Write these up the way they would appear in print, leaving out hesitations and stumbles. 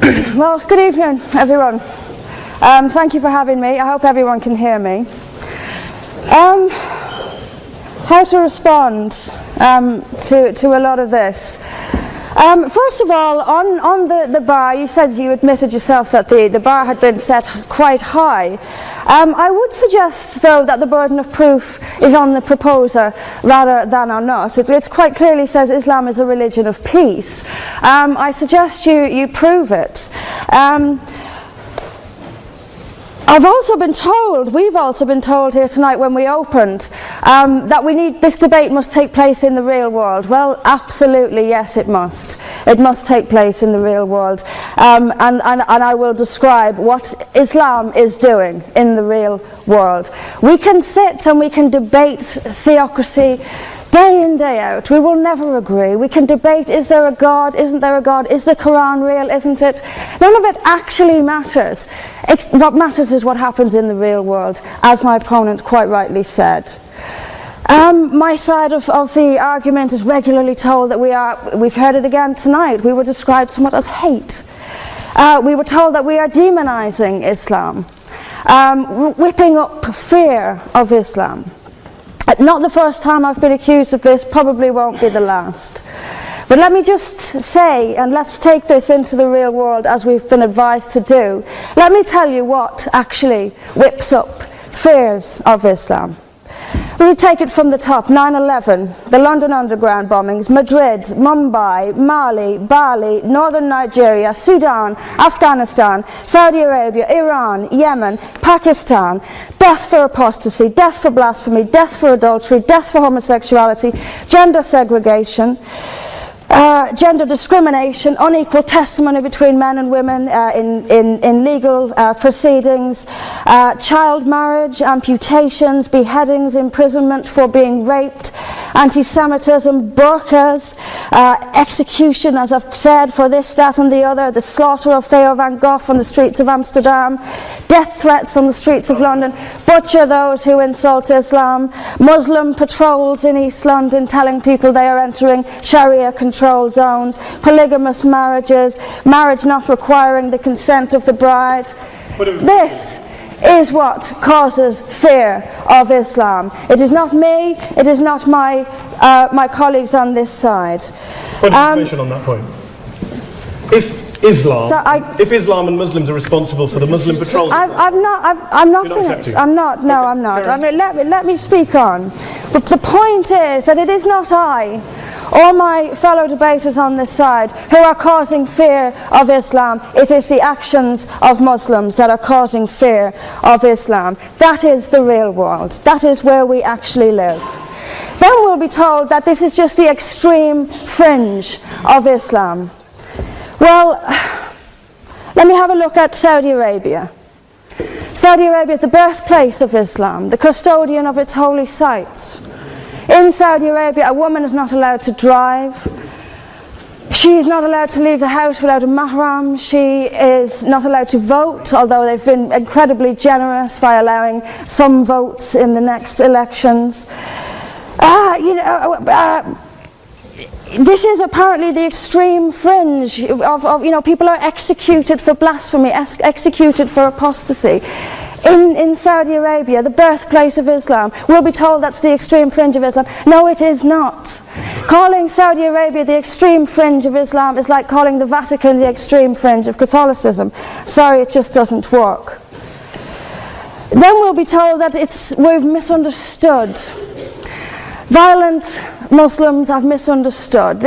Well, good evening, everyone. Thank you for having me. I hope everyone can hear me. How to respond to a lot of this. First of all, on the bar, you said you admitted yourself that the bar had been set quite high. I would suggest, though, that the burden of proof is on the proposer rather than on us. It quite clearly says Islam is a religion of peace. I suggest you prove it. We've also been told here tonight when we opened that this debate must take place in the real world. Well, absolutely, yes, it must. It must take place in the real world. And I will describe what Islam is doing in the real world. We can sit and we can debate theocracy day in, day out. We will never agree. We can debate, is there a God, isn't there a God, is the Quran real, isn't it? None of it actually matters. What matters is what happens in the real world, as my opponent quite rightly said. My side of the argument is regularly told that we've heard it again tonight, we were described somewhat as hate. We were told that we are demonizing Islam, whipping up fear of Islam. Not the first time I've been accused of this, probably won't be the last. But let me just say, and let's take this into the real world as we've been advised to do. Let me tell you what actually whips up fears of Islam. We take it from the top: 9/11, the London Underground bombings, Madrid, Mumbai, Mali, Bali, northern Nigeria, Sudan, Afghanistan, Saudi Arabia, Iran, Yemen, Pakistan, death for apostasy, death for blasphemy, death for adultery, death for homosexuality, gender segregation, gender discrimination, unequal testimony between men and women in legal proceedings, child marriage, amputations, beheadings, imprisonment for being raped, anti-Semitism, burqas, execution, as I've said, for this, that and the other, the slaughter of Theo van Gogh on the streets of Amsterdam, death threats on the streets of London, butcher those who insult Islam, Muslim patrols in East London telling people they are entering Sharia control zones, polygamous marriages, marriage not requiring the consent of the bride. This is what causes fear of Islam. It is not me, it is not my colleagues on this side. What information on that point? If Islam and Muslims are responsible for the Muslim patrols, I'm not finished. I'm not. I mean, let me speak on. But the point is that it is not I or my fellow debaters on this side who are causing fear of Islam. It is the actions of Muslims that are causing fear of Islam. That is the real world. That is where we actually live. Then we'll be told that this is just the extreme fringe of Islam. Well, let me have a look at Saudi Arabia. Saudi Arabia is the birthplace of Islam, the custodian of its holy sites. In Saudi Arabia, a woman is not allowed to drive. She is not allowed to leave the house without a mahram. She is not allowed to vote, although they've been incredibly generous by allowing some votes in the next elections. This is apparently the extreme fringe of people are executed for blasphemy, executed for apostasy. In Saudi Arabia, the birthplace of Islam, we'll be told that's the extreme fringe of Islam. No, it is not. Calling Saudi Arabia the extreme fringe of Islam is like calling the Vatican the extreme fringe of Catholicism. Sorry, it just doesn't work. Then we'll be told that we've misunderstood. Violent Muslims have misunderstood.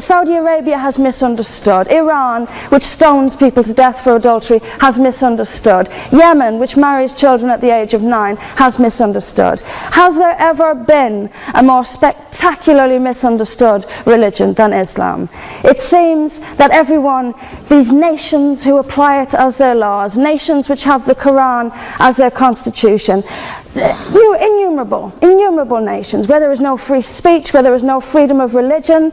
Saudi Arabia has misunderstood. Iran, which stones people to death for adultery, has misunderstood. Yemen, which marries children at the age of 9, has misunderstood. Has there ever been a more spectacularly misunderstood religion than Islam? It seems that these nations who apply it as their laws, nations which have the Quran as their constitution, innumerable nations, where there is no free speech, where there is no freedom of religion,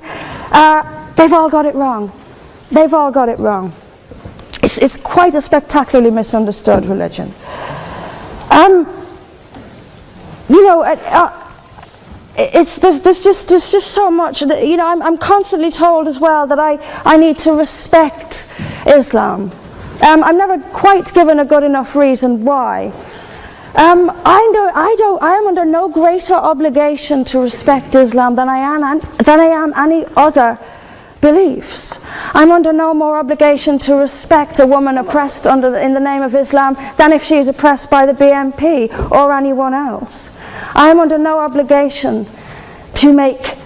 they've all got it wrong. They've all got it wrong. It's quite a spectacularly misunderstood religion. There's just so much. I'm constantly told as well that I need to respect Islam. I'm never quite given a good enough reason why. I am under no greater obligation to respect Islam than I am any other beliefs. I'm under no more obligation to respect a woman oppressed in the name of Islam than if she is oppressed by the BNP or anyone else. I am under no obligation to make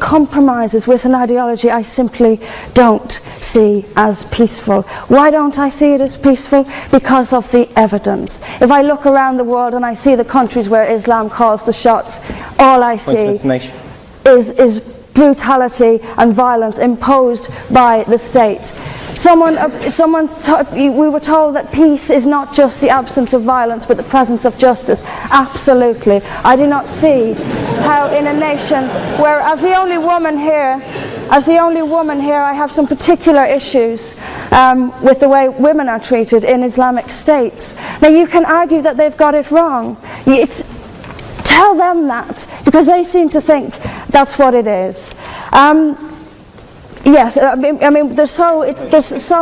compromises with an ideology I simply don't see as peaceful. Why don't I see it as peaceful? Because of the evidence. If I look around the world and I see the countries where Islam calls the shots, all I see is brutality and violence imposed by the state. We were told that peace is not just the absence of violence but the presence of justice. Absolutely. I do not see how in a nation where, as the only woman here, I have some particular issues with the way women are treated in Islamic states. Now you can argue that they've got it wrong. Tell them that, because they seem to think that's what it is. Yes, I mean, there's so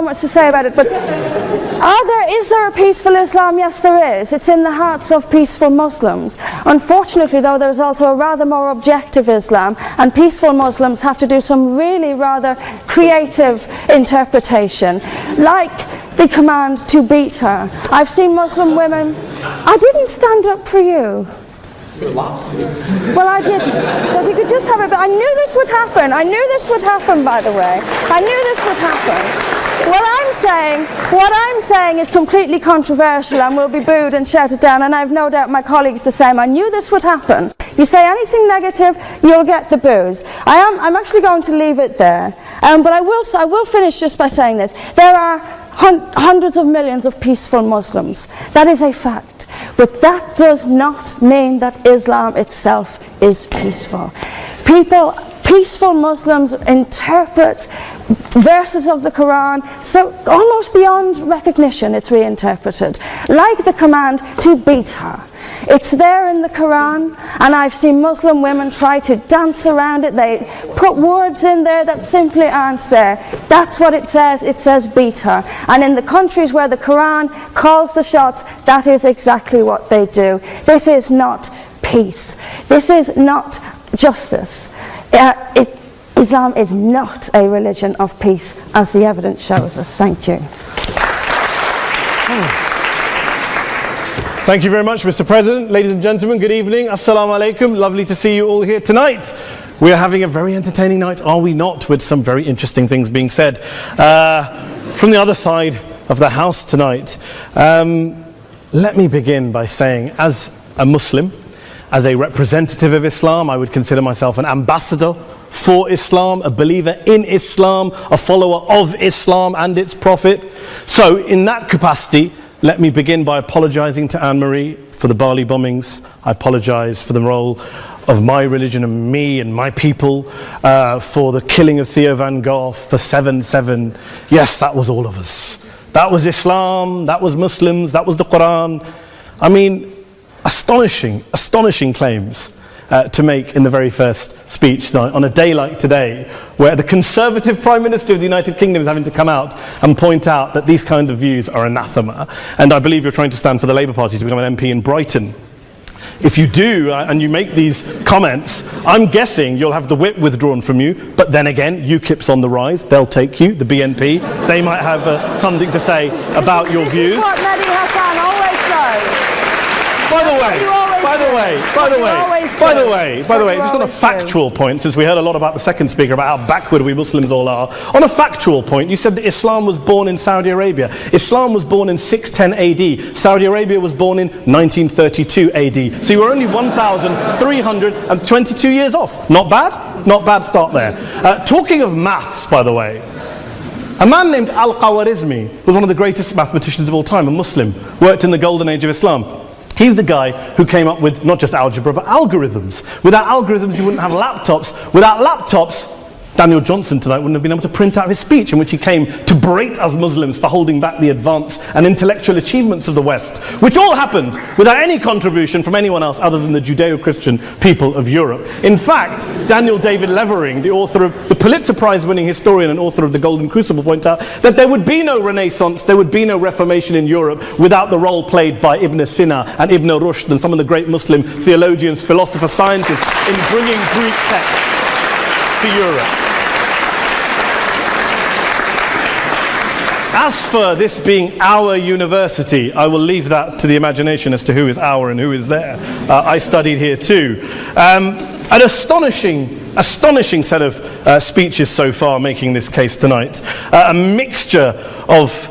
much to say about it, but is there a peaceful Islam? Yes, there is. It's in the hearts of peaceful Muslims. Unfortunately, though, there's also a rather more objective Islam, and peaceful Muslims have to do some really rather creative interpretation, like the command to beat her. I've seen Muslim women. I didn't stand up for you. Well, I didn't. So if you could just have it. But I knew this would happen. I knew this would happen, by the way. I knew this would happen. What I'm saying is completely controversial and will be booed and shouted down, and I have no doubt my colleagues the same. I knew this would happen. You say anything negative, you'll get the boos. I'm actually going to leave it there. But I will finish just by saying this. There are hundreds of millions of peaceful Muslims. That is a fact. But that does not mean that Islam itself is peaceful. Peaceful Muslims interpret verses of the Quran so almost beyond recognition it's reinterpreted. Like the command to beat her. It's there in the Quran, and I've seen Muslim women try to dance around it. They put words in there that simply aren't there. That's what it says beat her. And in the countries where the Quran calls the shots, that is exactly what they do. This is not peace. This is not justice. Islam is not a religion of peace, as the evidence shows us. Thank you. Thank you very much, Mr. President. Ladies and gentlemen, good evening. Assalamu alaikum. Lovely to see you all here tonight. We are having a very entertaining night, are we not, with some very interesting things being said from the other side of the house tonight. Let me begin by saying, as a Muslim, as a representative of Islam, I would consider myself an ambassador for Islam, a believer in Islam, a follower of Islam and its Prophet. So in that capacity, let me begin by apologizing to Anne-Marie for the Bali bombings. I apologize for the role of my religion and me and my people, for the killing of Theo van Gogh, for 7/7. Yes, that was all of us. That was Islam, that was Muslims, that was the Quran. I mean, astonishing claims to make in the very first speech tonight, on a day like today, where the Conservative Prime Minister of the United Kingdom is having to come out and point out that these kind of views are anathema. And I believe you're trying to stand for the Labour Party to become an MP in Brighton. If you do, and you make these comments, I'm guessing you'll have the whip withdrawn from you, but then again, UKIP's on the rise, they'll take you, the BNP, they might have something to say about your views. This is what Mehdi Hassan always does. By the way, just on a factual point, since we heard a lot about the second speaker, about how backward we Muslims all are, on a factual point, you said that Islam was born in Saudi Arabia. Islam was born in 610 AD. Saudi Arabia was born in 1932 AD. So you were only 1,322 years off. Not bad? Not bad start there. Talking of maths, by the way, a man named Al-Khawarizmi was one of the greatest mathematicians of all time, a Muslim, worked in the golden age of Islam. He's the guy who came up with not just algebra, but algorithms. Without algorithms, you wouldn't have laptops. Without laptops, Daniel Johnson tonight wouldn't have been able to print out his speech in which he came to berate us Muslims for holding back the advance and intellectual achievements of the West, which all happened without any contribution from anyone else other than the Judeo-Christian people of Europe. In fact, Daniel David Levering, the author of the Pulitzer Prize-winning historian and author of The Golden Crucible, points out that there would be no Renaissance, there would be no Reformation in Europe without the role played by Ibn Sina and Ibn Rushd and some of the great Muslim theologians, philosophers, scientists in bringing Greek texts to Europe. As for this being our university, I will leave that to the imagination as to who is our and who is there. I studied here too. An astonishing set of speeches so far making this case tonight. A mixture of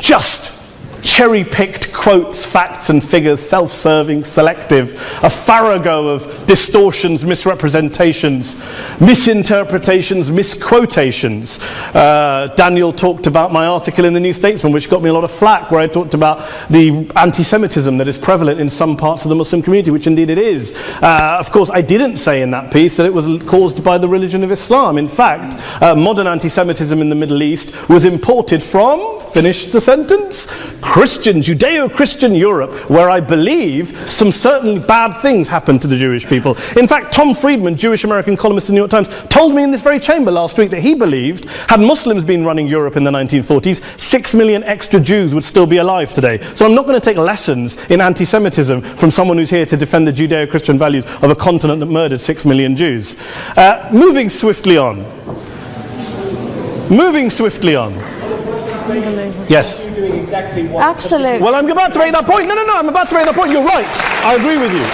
just cherry-picked quotes, facts and figures, self-serving, selective, a farrago of distortions, misrepresentations, misinterpretations, misquotations. Daniel talked about my article in the New Statesman, which got me a lot of flack, where I talked about the anti-Semitism that is prevalent in some parts of the Muslim community, which indeed it is. Of course, I didn't say in that piece that it was caused by the religion of Islam. In fact, modern anti-Semitism in the Middle East was imported from, finish the sentence, Christian, Judeo-Christian Europe, where I believe some certainly bad things happened to the Jewish people. In fact, Tom Friedman, Jewish-American columnist in the New York Times, told me in this very chamber last week that he believed, had Muslims been running Europe in the 1940s, 6 million extra Jews would still be alive today. So I'm not going to take lessons in anti-Semitism from someone who's here to defend the Judeo-Christian values of a continent that murdered 6 million Jews. Moving swiftly on. Yes. Absolutely. Well, I'm about to make that point. No, I'm about to make that point. You're right. I agree with you.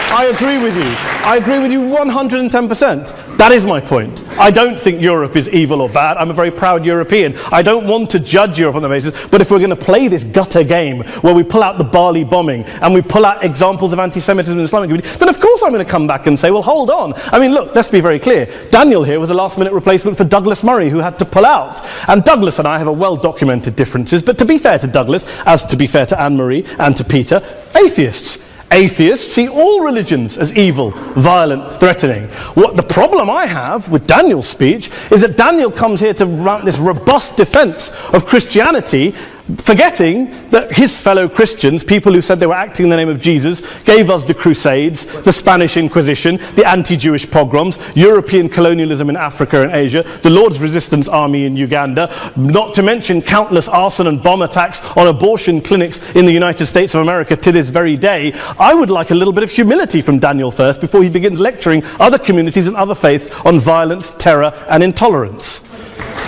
I agree with you 110%. That is my point. I don't think Europe is evil or bad. I'm a very proud European. I don't want to judge Europe on that basis, but if we're going to play this gutter game where we pull out the Bali bombing and we pull out examples of anti-Semitism in the Islamic community, then of course I'm going to come back and say, well, hold on. I mean, look, let's be very clear. Daniel here was a last-minute replacement for Douglas Murray, who had to pull out. And Douglas and I have a well-documented differences, but to be fair to Douglas, as to be fair to Anne-Marie and to Peter, atheists. Atheists see all religions as evil, violent, threatening. What the problem I have with Daniel's speech is that Daniel comes here to write this robust defense of Christianity, forgetting that his fellow Christians, people who said they were acting in the name of Jesus, gave us the Crusades, the Spanish Inquisition, the anti-Jewish pogroms, European colonialism in Africa and Asia, the Lord's Resistance Army in Uganda, not to mention countless arson and bomb attacks on abortion clinics in the United States of America to this very day. I would like a little bit of humility from Daniel first before he begins lecturing other communities and other faiths on violence, terror and intolerance.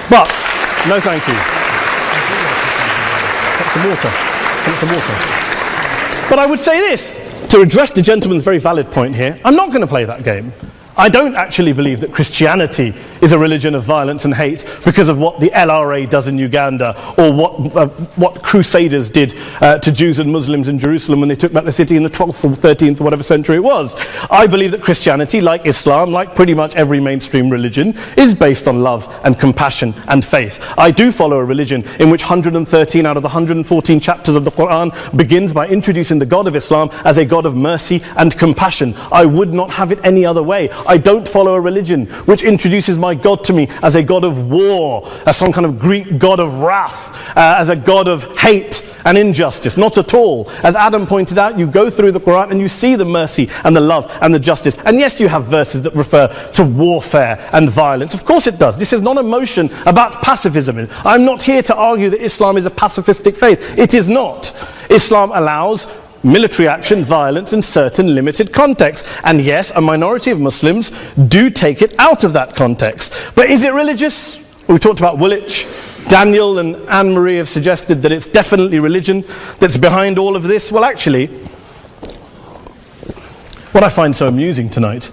But, no thank you. Some water. But I would say this, to address the gentleman's very valid point here, I'm not going to play that game. I don't actually believe that Christianity is a religion of violence and hate because of what the LRA does in Uganda or what Crusaders did to Jews and Muslims in Jerusalem when they took back the city in the 12th or 13th or whatever century it was. I believe that Christianity, like Islam, like pretty much every mainstream religion, is based on love and compassion and faith. I do follow a religion in which 113 out of the 114 chapters of the Quran begins by introducing the God of Islam as a God of mercy and compassion. I would not have it any other way. I don't follow a religion which introduces my God to me as a God of war, as some kind of Greek God of wrath, as a God of hate and injustice. Not at all. As Adam pointed out, you go through the Quran and you see the mercy and the love and the justice. And yes, you have verses that refer to warfare and violence. Of course it does. This is not a motion about pacifism. I'm not here to argue that Islam is a pacifistic faith. It is not. Islam allows military action, violence in certain limited contexts. And yes, a minority of Muslims do take it out of that context. But is it religious? We talked about Woolwich. Daniel and Anne-Marie have suggested that it's definitely religion that's behind all of this. Well, actually, what I find so amusing tonight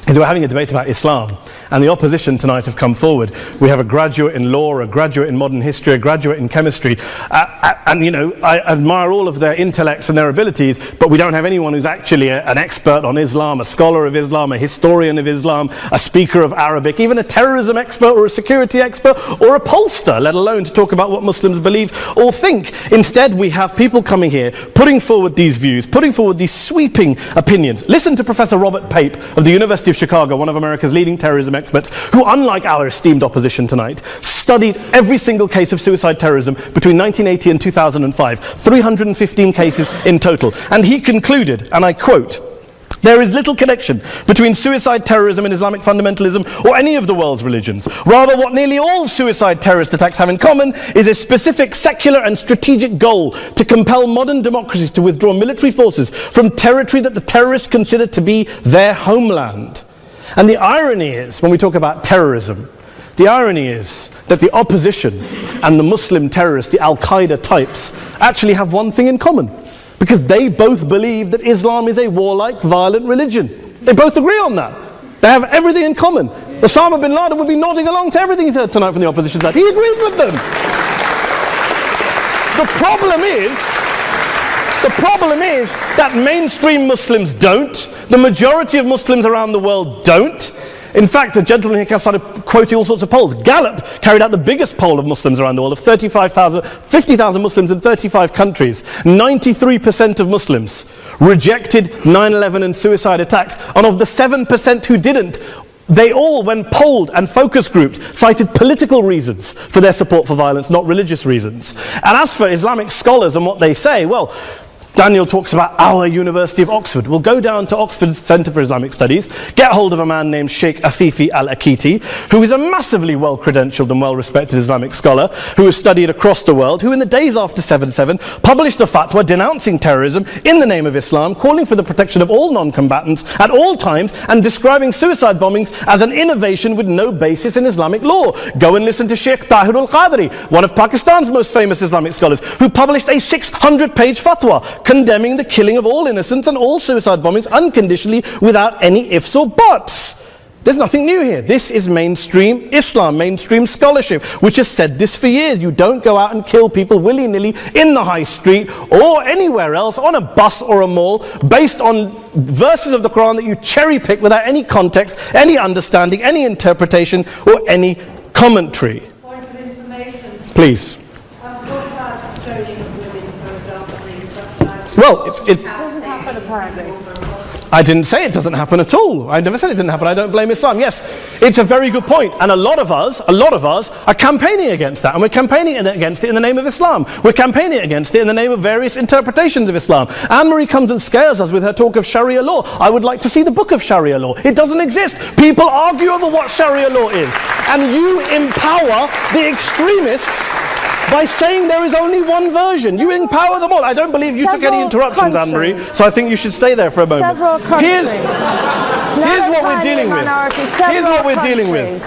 is we're having a debate about Islam, and the opposition tonight have come forward. We have a graduate in law, a graduate in modern history, a graduate in chemistry, and you know, I admire all of their intellects and their abilities, but we don't have anyone who's actually an expert on Islam, a scholar of Islam, a historian of Islam, a speaker of Arabic, even a terrorism expert or a security expert or a pollster, let alone to talk about what Muslims believe or think. Instead, we have people coming here, putting forward these views, putting forward these sweeping opinions. Listen to Professor Robert Pape of the University of Chicago, one of America's leading terrorism experts, who, unlike our esteemed opposition tonight, studied every single case of suicide terrorism between 1980 and 2005, 315 cases in total. And he concluded, and I quote, "There is little connection between suicide terrorism and Islamic fundamentalism or any of the world's religions. Rather, what nearly all suicide terrorist attacks have in common is a specific secular and strategic goal to compel modern democracies to withdraw military forces from territory that the terrorists consider to be their homeland." And the irony is, when we talk about terrorism, the irony is that the opposition and the Muslim terrorists, the Al-Qaeda types, actually have one thing in common. Because they both believe that Islam is a warlike, violent religion. They both agree on that. They have everything in common. Osama bin Laden would be nodding along to everything he's heard tonight from the opposition side. He agrees with them. The problem is that mainstream Muslims don't. The majority of Muslims around the world don't. In fact, a gentleman here started quoting all sorts of polls. Gallup carried out the biggest poll of Muslims around the world, of 50,000 Muslims in 35 countries. 93% of Muslims rejected 9/11 and suicide attacks. And of the 7% who didn't, they all, when polled and focus grouped, cited political reasons for their support for violence, not religious reasons. And as for Islamic scholars and what they say, well, Daniel talks about our University of Oxford. We'll go down to Oxford's Centre for Islamic Studies, get hold of a man named Sheikh Afifi al-Akiti, who is a massively well-credentialed and well-respected Islamic scholar, who has studied across the world, who in the days after 7/7 published a fatwa denouncing terrorism in the name of Islam, calling for the protection of all non-combatants at all times, and describing suicide bombings as an innovation with no basis in Islamic law. Go and listen to Sheikh Tahir al-Qadri, one of Pakistan's most famous Islamic scholars, who published a 600-page fatwa condemning the killing of all innocents and all suicide bombings unconditionally without any ifs or buts. There's nothing new here. This is mainstream Islam, mainstream scholarship, which has said this for years. You don't go out and kill people willy-nilly in the high street or anywhere else, on a bus or a mall, based on verses of the Quran that you cherry-pick without any context, any understanding, any interpretation, or any commentary. Point of information. Please. What about stoning of women, for example, in such lives? Well, It doesn't happen apparently. I didn't say it doesn't happen at all. I never said it didn't happen. I don't blame Islam. Yes, it's a very good point. And a lot of us are campaigning against that. And we're campaigning against it in the name of Islam. We're campaigning against it in the name of various interpretations of Islam. Anne-Marie comes and scares us with her talk of Sharia law. I would like to see the book of Sharia law. It doesn't exist. People argue over what Sharia law is. And you empower the extremists by saying there is only one version. You empower them all. I don't believe you took any interruptions, Anne-Marie, so I think you should stay there for a moment. Several countries. Here's what we're dealing with. Here's what we're dealing with.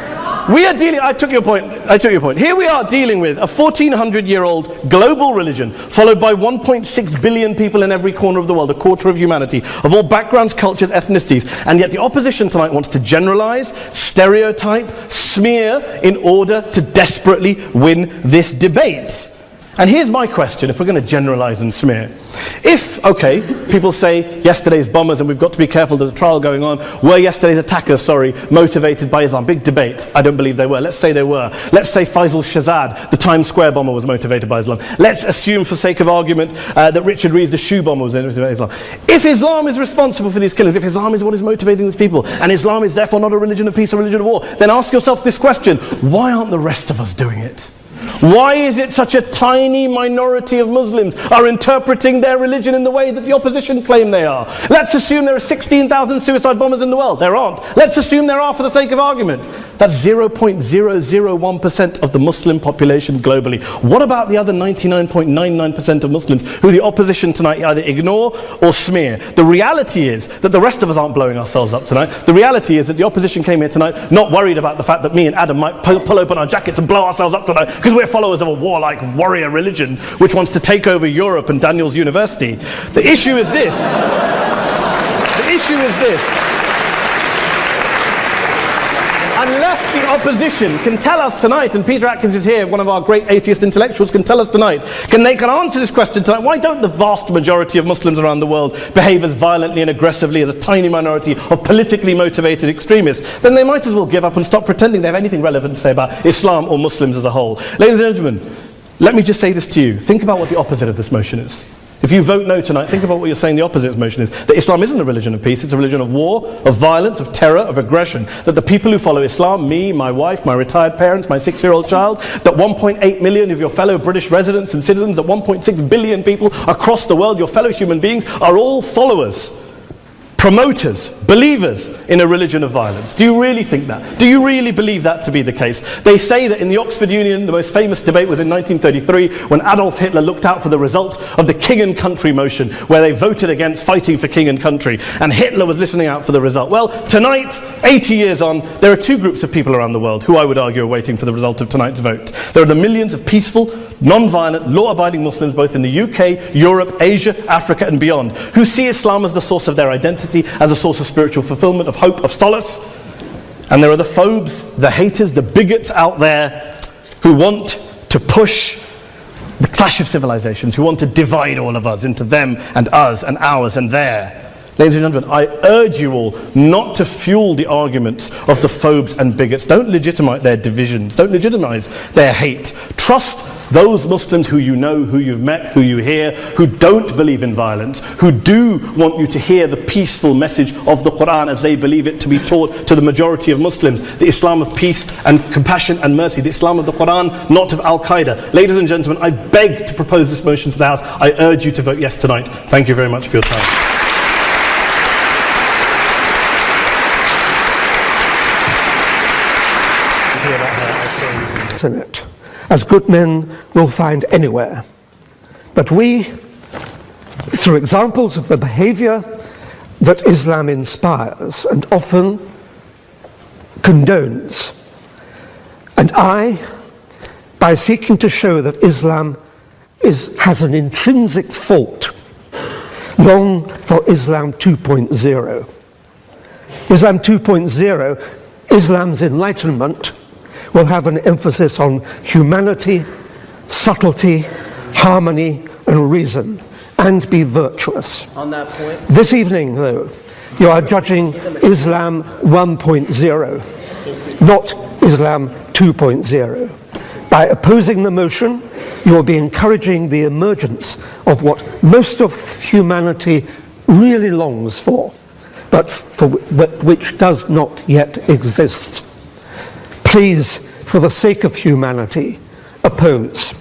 We are dealing, I took your point. Here we are dealing with a 1400-year-old global religion, followed by 1.6 billion people in every corner of the world, a quarter of humanity, of all backgrounds, cultures, ethnicities. And yet the opposition tonight wants to generalize, stereotype, smear, in order to desperately win this debate. And here's my question, if we're going to generalize and smear. If, okay, people say yesterday's bombers, and we've got to be careful, there's a trial going on, were yesterday's attackers, motivated by Islam? Big debate. I don't believe they were. Let's say they were. Let's say Faisal Shahzad, the Times Square bomber, was motivated by Islam. Let's assume, for sake of argument, that Richard Reeves, the shoe bomber, was motivated by Islam. If Islam is responsible for these killings, if Islam is what is motivating these people, and Islam is therefore not a religion of peace, a religion of war, then ask yourself this question: why aren't the rest of us doing it? Why is it such a tiny minority of Muslims are interpreting their religion in the way that the opposition claim they are? Let's assume there are 16,000 suicide bombers in the world. There aren't. Let's assume there are for the sake of argument. That's 0.001% of the Muslim population globally. What about the other 99.99% of Muslims who the opposition tonight either ignore or smear? The reality is that the rest of us aren't blowing ourselves up tonight. The reality is that the opposition came here tonight not worried about the fact that me and Adam might pull open our jackets and blow ourselves up tonight because we're followers of a warlike warrior religion which wants to take over Europe and Daniel's university. The issue is this. Unless the opposition can tell us tonight, and Peter Atkins is here, one of our great atheist intellectuals, can tell us tonight, they can answer this question tonight: why don't the vast majority of Muslims around the world behave as violently and aggressively as a tiny minority of politically motivated extremists? Then they might as well give up and stop pretending they have anything relevant to say about Islam or Muslims as a whole. Ladies and gentlemen, let me just say this to you. Think about what the opposite of this motion is. If you vote no tonight, think about what you're saying the opposite motion is. That Islam isn't a religion of peace, it's a religion of war, of violence, of terror, of aggression. That the people who follow Islam, me, my wife, my retired parents, my 6-year-old child, that 1.8 million of your fellow British residents and citizens, that 1.6 billion people across the world, your fellow human beings, are all followers, promoters, believers in a religion of violence. Do you really think that? Do you really believe that to be the case? They say that in the Oxford Union, the most famous debate was in 1933 when Adolf Hitler looked out for the result of the King and Country motion, where they voted against fighting for king and country, and Hitler was listening out for the result. Well, tonight, 80 years on, there are two groups of people around the world who I would argue are waiting for the result of tonight's vote. There are the millions of peaceful, non-violent, law-abiding Muslims both in the UK, Europe, Asia, Africa and beyond, who see Islam as the source of their identity, as a source of spiritual fulfillment, of hope, of solace. And there are the phobes, the haters, the bigots out there who want to push the clash of civilizations, who want to divide all of us into them and us and ours and their. Ladies and gentlemen, I urge you all not to fuel the arguments of the phobes and bigots. Don't legitimize their divisions. Don't legitimize their hate. Trust those Muslims who you know, who you've met, who you hear, who don't believe in violence, who do want you to hear the peaceful message of the Qur'an as they believe it to be taught to the majority of Muslims, the Islam of peace and compassion and mercy, the Islam of the Qur'an, not of Al-Qaeda. Ladies and gentlemen, I beg to propose this motion to the House. I urge you to vote yes tonight. Thank you very much for your time. In it, as good men will find anywhere. But we, through examples of the behavior that Islam inspires and often condones, and by seeking to show that Islam has an intrinsic fault, long for Islam 2.0. Islam 2.0, Islam's enlightenment, will have an emphasis on humanity, subtlety, harmony, and reason, and be virtuous. On that point, this evening, though, you are judging Islam 1.0, not Islam 2.0. By opposing the motion, you will be encouraging the emergence of what most of humanity really longs for, but for which does not yet exist. Please, for the sake of humanity, oppose.